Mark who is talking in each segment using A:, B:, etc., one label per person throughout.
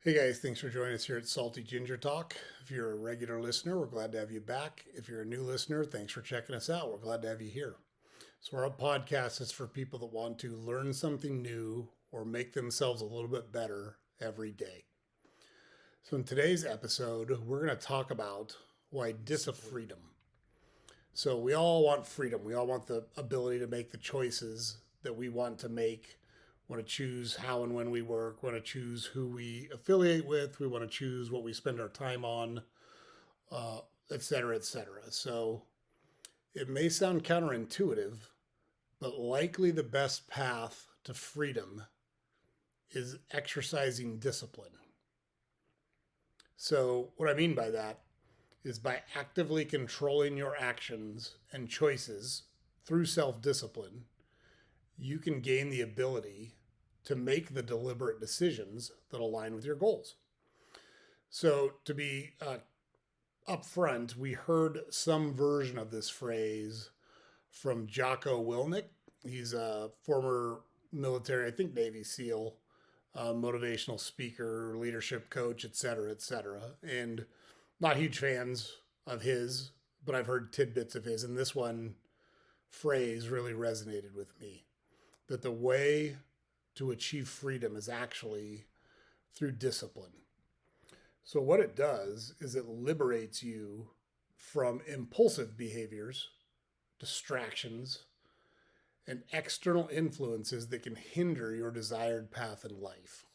A: Hey guys, thanks for joining us here at Salty Ginger Talk. If you're a regular listener, we're glad to have you back. If you're a new listener, thanks for checking us out. We're glad to have you here. So, our podcast is for people that want to learn something new or make themselves a little bit better every day. So, in today's episode, we're going to talk about why freedom. So, we all want freedom. We all want the ability to make the choices that we want to make, want to choose how and when we work, want to choose who we affiliate with, we want to choose what we spend our time on, et cetera, et cetera. So it may sound counterintuitive, but likely the best path to freedom is exercising discipline. So, what I mean by that is by actively controlling your actions and choices through self discipline, you can gain the ability to make the deliberate decisions that align with your goals. So, to be upfront, we heard some version of this phrase from Jocko Willink. He's a former military, I think Navy SEAL, motivational speaker, leadership coach, et cetera, et cetera. And not huge fans of his, but I've heard tidbits of his. And this one phrase really resonated with me, that the way to achieve freedom is actually through discipline. So, what it does is it liberates you from impulsive behaviors, distractions, and external influences that can hinder your desired path in life.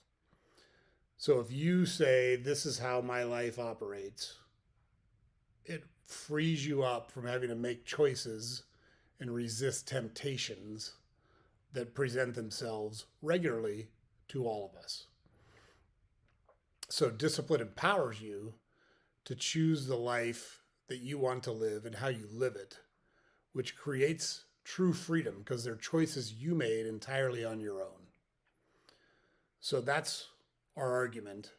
A: So, if you say, "This is how my life operates," it frees you up from having to make choices and resist temptations that present themselves regularly to all of us. So, discipline empowers you to choose the life that you want to live and how you live it, which creates true freedom because they're choices you made entirely on your own. So, that's our argument,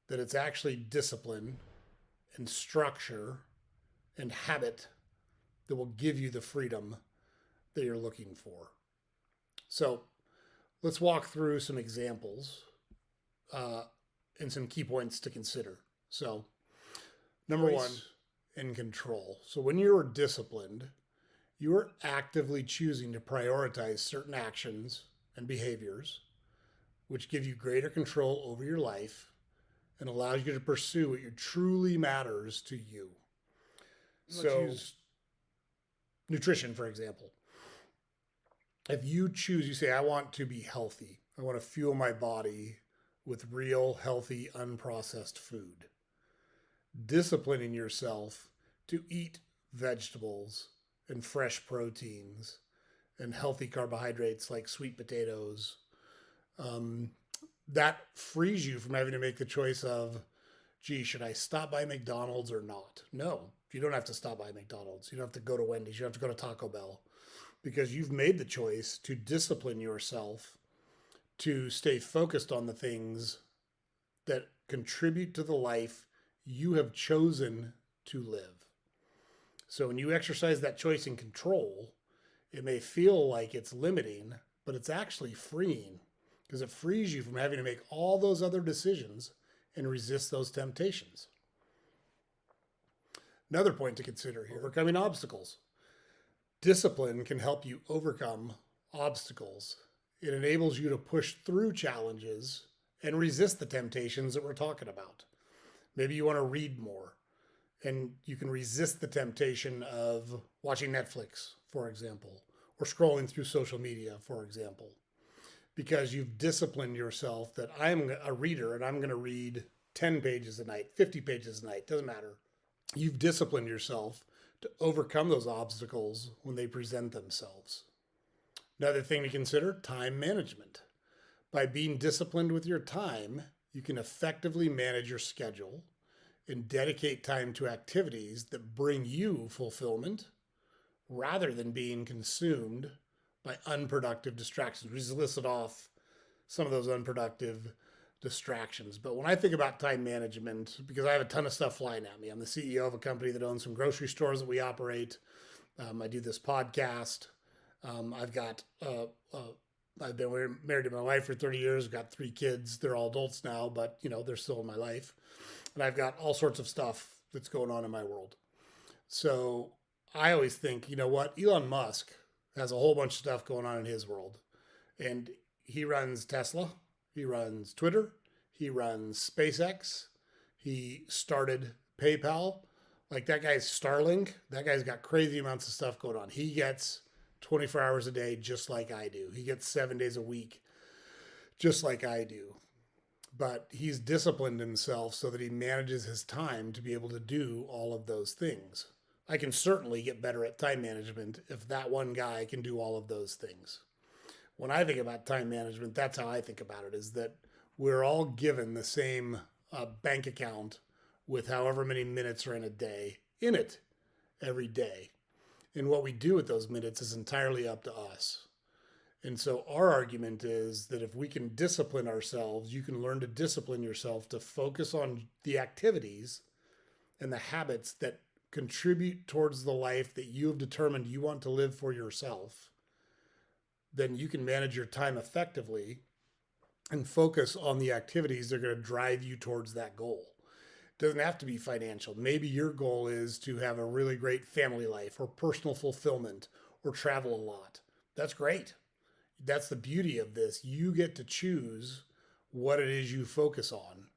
A: that it's actually discipline and structure and habit that will give you the freedom that you're looking for. So, let's walk through some examples and some key points to consider. So, number one, in control. So, when you're disciplined, you are actively choosing to prioritize certain actions and behaviors, which give you greater control over your life and allows you to pursue what truly matters to you. So, use nutrition, for example. If you choose, you say, "I want to be healthy, I want to fuel my body with real, healthy, unprocessed food." Disciplining yourself to eat vegetables and fresh proteins and healthy carbohydrates like sweet potatoes, that frees you from having to make the choice of, "Gee, should I stop by McDonald's or not?" No, you don't have to stop by McDonald's. You don't have to go to Wendy's. You don't have to go to Taco Bell, because you've made the choice to discipline yourself to stay focused on the things that contribute to the life you have chosen to live. So when you exercise that choice and control, it may feel like it's limiting, but it's actually freeing because it frees you from having to make all those other decisions and resist those temptations. Another point to consider here: overcoming obstacles. Discipline can help you overcome obstacles. It enables you to push through challenges and resist the temptations that we're talking about. Maybe you want to read more and you can resist the temptation of watching Netflix, for example, or scrolling through social media, for example, because you've disciplined yourself that I'm a reader and I'm going to read 10 pages a night, 50 pages a night, doesn't matter. You've disciplined yourself to overcome those obstacles when they present themselves. Another thing to consider: time management. By being disciplined with your time, you can effectively manage your schedule and dedicate time to activities that bring you fulfillment rather than being consumed by unproductive distractions. We just listed off some of those unproductive distractions. But when I think about time management, because I have a ton of stuff flying at me, I'm the CEO of a company that owns some grocery stores that we operate. I do this podcast. I've got I've been married to my wife for 30 years, got 3 kids. They're all adults now, but they're still in my life. And I've got all sorts of stuff that's going on in my world. So I always think, you know what? Elon Musk has a whole bunch of stuff going on in his world. And he runs Tesla, he runs Twitter, he runs SpaceX, he started PayPal. Like that guy's Starlink, that guy's got crazy amounts of stuff going on. He gets 24 hours a day just like I do. He gets 7 days a week just like I do. But he's disciplined himself so that he manages his time to be able to do all of those things. I can certainly get better at time management if that one guy can do all of those things. When I think about time management, that's how I think about it, is that we're all given the same bank account with however many minutes are in a day in it every day. And what we do with those minutes is entirely up to us. And so our argument is that if we can discipline ourselves, you can learn to discipline yourself to focus on the activities and the habits that contribute towards the life that you have determined you want to live for yourself. Then you can manage your time effectively and focus on the activities that are going to drive you towards that goal. It doesn't have to be financial. Maybe your goal is to have a really great family life or personal fulfillment or travel a lot. That's great. That's the beauty of this. You get to choose what it is you focus on.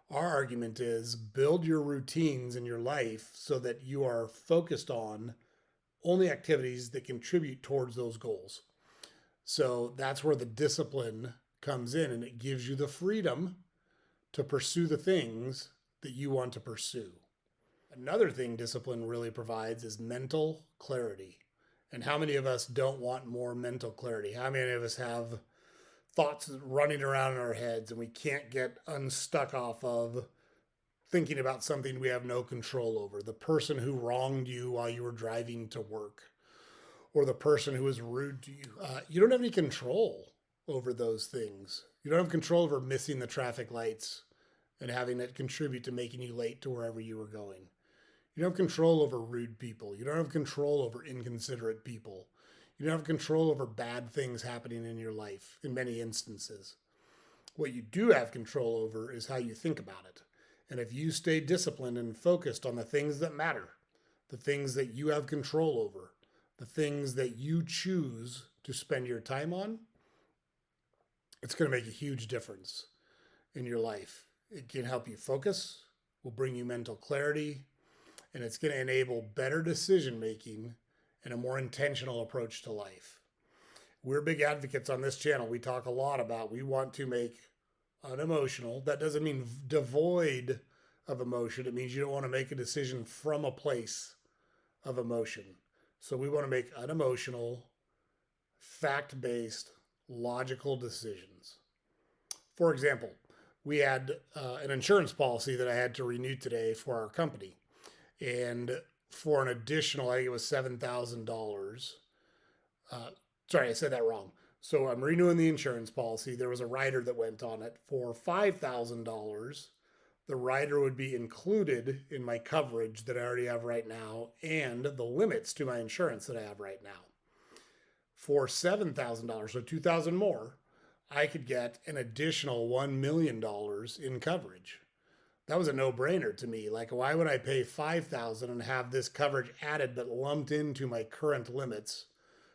A: Our argument is build your routines in your life so that you are focused on only activities that contribute towards those goals. So that's where the discipline comes in, and it gives you the freedom to pursue the things that you want to pursue. Another thing discipline really provides is mental clarity. And how many of us don't want more mental clarity? How many of us have thoughts running around in our heads and we can't get unstuck off of thinking about something we have no control over? The person who wronged you while you were driving to work, or the person who was rude to you. You don't have any control over those things. You don't have control over missing the traffic lights and having it contribute to making you late to wherever you were going. You don't have control over rude people. You don't have control over inconsiderate people. You don't have control over bad things happening in your life in many instances. What you do have control over is how you think about it. And if you stay disciplined and focused on the things that matter, the things that you have control over, the things that you choose to spend your time on, it's going to make a huge difference in your life. It can help you focus, will bring you mental clarity, and it's going to enable better decision making and a more intentional approach to life. We're big advocates on this channel. We talk a lot about we want to make unemotional. That doesn't mean devoid of emotion. It means you don't want to make a decision from a place of emotion. So we want to make unemotional, fact-based, logical decisions. For example, we had an insurance policy that I had to renew today for our company. And for an additional, I think it was $7,000. Sorry, I said that wrong. So I'm renewing the insurance policy. There was a rider that went on it for $5,000. The rider would be included in my coverage that I already have right now and the limits to my insurance that I have right now. For $7,000, so $2,000 more, I could get an additional $1 million in coverage. That was a no-brainer to me. Like, why would I pay $5,000 and have this coverage added but lumped into my current limits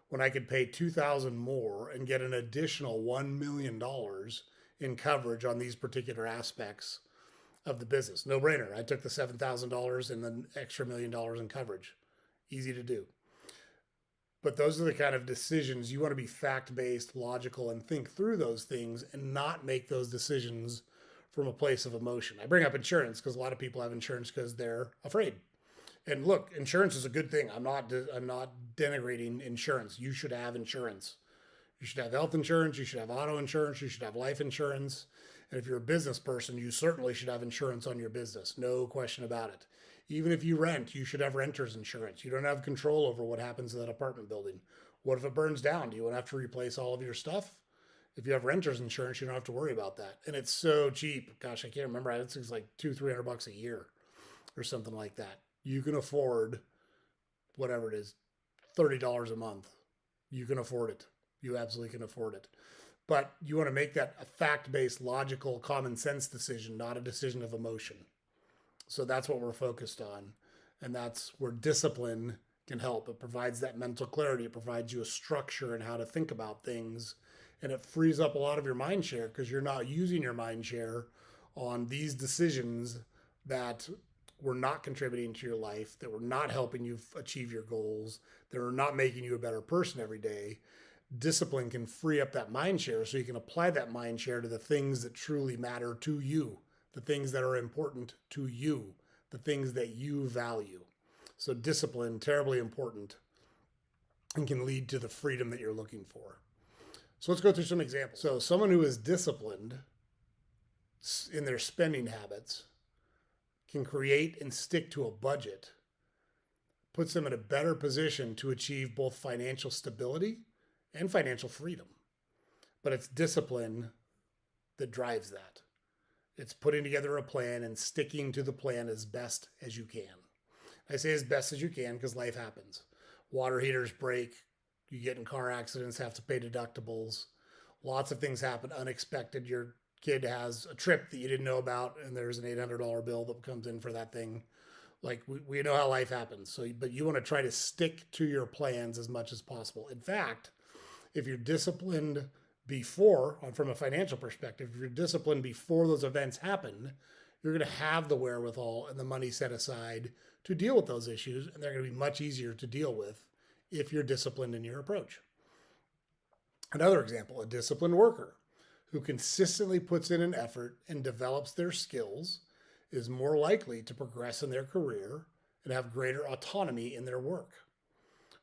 A: when I could pay $2,000 more and get an additional $1 million in coverage on these particular aspects of the business? No-brainer. I took the $7,000 and the extra $1 million in coverage. Easy to do. But those are the kind of decisions you want to be fact-based, logical, and think through those things and not make those decisions from a place of emotion. I bring up insurance because a lot of people have insurance because they're afraid. And look, insurance is a good thing. I'm not denigrating insurance. You should have insurance. You should have health insurance. You should have auto insurance. You should have life insurance. And if you're a business person, you certainly should have insurance on your business. No question about it. Even if you rent, you should have renter's insurance. You don't have control over what happens to that apartment building. What if it burns down? Do you want to have to replace all of your stuff? If you have renter's insurance, you don't have to worry about that. And it's so cheap. Gosh, I can't remember. It's like $200-300 a year or something like that. You can afford whatever it is, $30 a month. You can afford it. You absolutely can afford it. But you want to make that a fact-based, logical, common sense decision, not a decision of emotion. So that's what we're focused on. And that's where discipline can help. It provides that mental clarity. It provides you a structure in how to think about things. And it frees up a lot of your mind share because you're not using your mind share on these decisions that were not contributing to your life, that were not helping you achieve your goals, that are not making you a better person every day. Discipline can free up that mind share so you can apply that mind share to the things that truly matter to you, the things that are important to you, the things that you value. So discipline, terribly important, and can lead to the freedom that you're looking for. So let's go through some examples. So someone who is disciplined in their spending habits can create and stick to a budget, puts them in a better position to achieve both financial stability and financial freedom. But it's discipline that drives that. It's putting together a plan and sticking to the plan as best as you can. I say as best as you can because life happens. Water heaters break, you get in car accidents, have to pay deductibles. Lots of things happen unexpected. Your kid has a trip that you didn't know about and there's an $800 bill that comes in for that thing. Like we know how life happens. So, but you want to try to stick to your plans as much as possible. In fact, if you're disciplined before, from a financial perspective, if you're disciplined before those events happen, you're going to have the wherewithal and the money set aside to deal with those issues. And they're going to be much easier to deal with if you're disciplined in your approach. Another example, a disciplined worker who consistently puts in an effort and develops their skills is more likely to progress in their career and have greater autonomy in their work.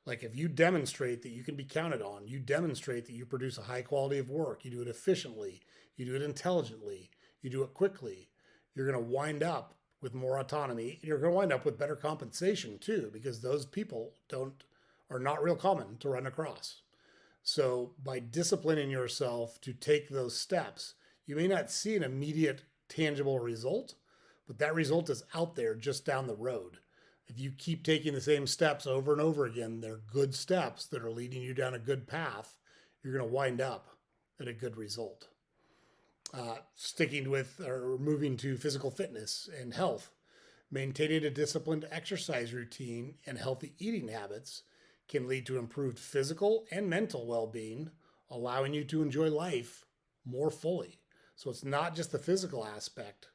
A: Like if you demonstrate that you can be counted on, you demonstrate that you produce a high quality of work, you do it efficiently, you do it intelligently, you do it quickly, you're going to wind up with more autonomy. You're going to wind up with better compensation too, because those people are not real common to run across. So by disciplining yourself to take those steps, you may not see an immediate tangible result, but that result is out there just down the road. If you keep taking the same steps over and over again, they're good steps that are leading you down a good path. You're going to wind up at a good result. Sticking with or moving to physical fitness and health, maintaining a disciplined exercise routine and healthy eating habits can lead to improved physical and mental well-being, allowing you to enjoy life more fully. So it's not just the physical aspect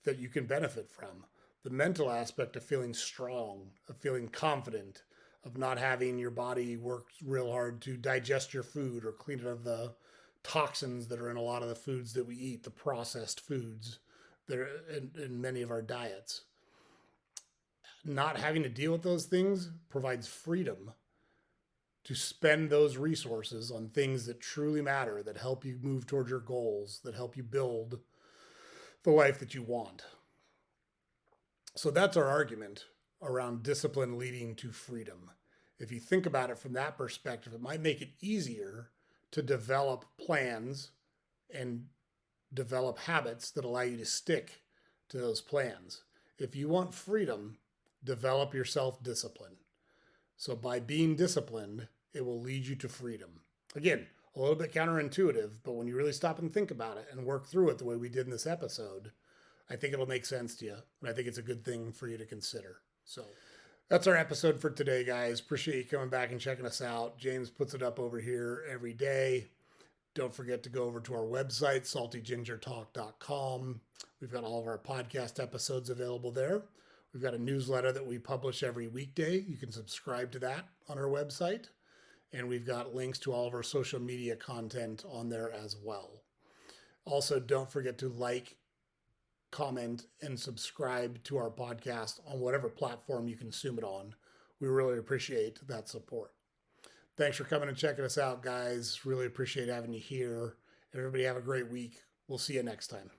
A: that you can benefit from. The mental aspect of feeling strong, of feeling confident, of not having your body work real hard to digest your food or clean it of the toxins that are in a lot of the foods that we eat, the processed foods that are in many of our diets. Not having to deal with those things provides freedom to spend those resources on things that truly matter, that help you move towards your goals, that help you build the life that you want. So that's our argument around discipline leading to freedom. If you think about it from that perspective, it might make it easier to develop plans and develop habits that allow you to stick to those plans. If you want freedom, develop your self-discipline. So by being disciplined, it will lead you to freedom. Again, a little bit counterintuitive, but when you really stop and think about it and work through it the way we did in this episode, I think it'll make sense to you. And I think it's a good thing for you to consider. So that's our episode for today, guys. Appreciate you coming back and checking us out. James puts it up over here every day. Don't forget to go over to our website, saltygingertalk.com. We've got all of our podcast episodes available there. We've got a newsletter that we publish every weekday. You can subscribe to that on our website. And we've got links to all of our social media content on there as well. Also, don't forget to like, comment, and subscribe to our podcast on whatever platform you consume it on. We really appreciate that support. Thanks for coming and checking us out, guys. Really appreciate having you here. Everybody have a great week. We'll see you next time.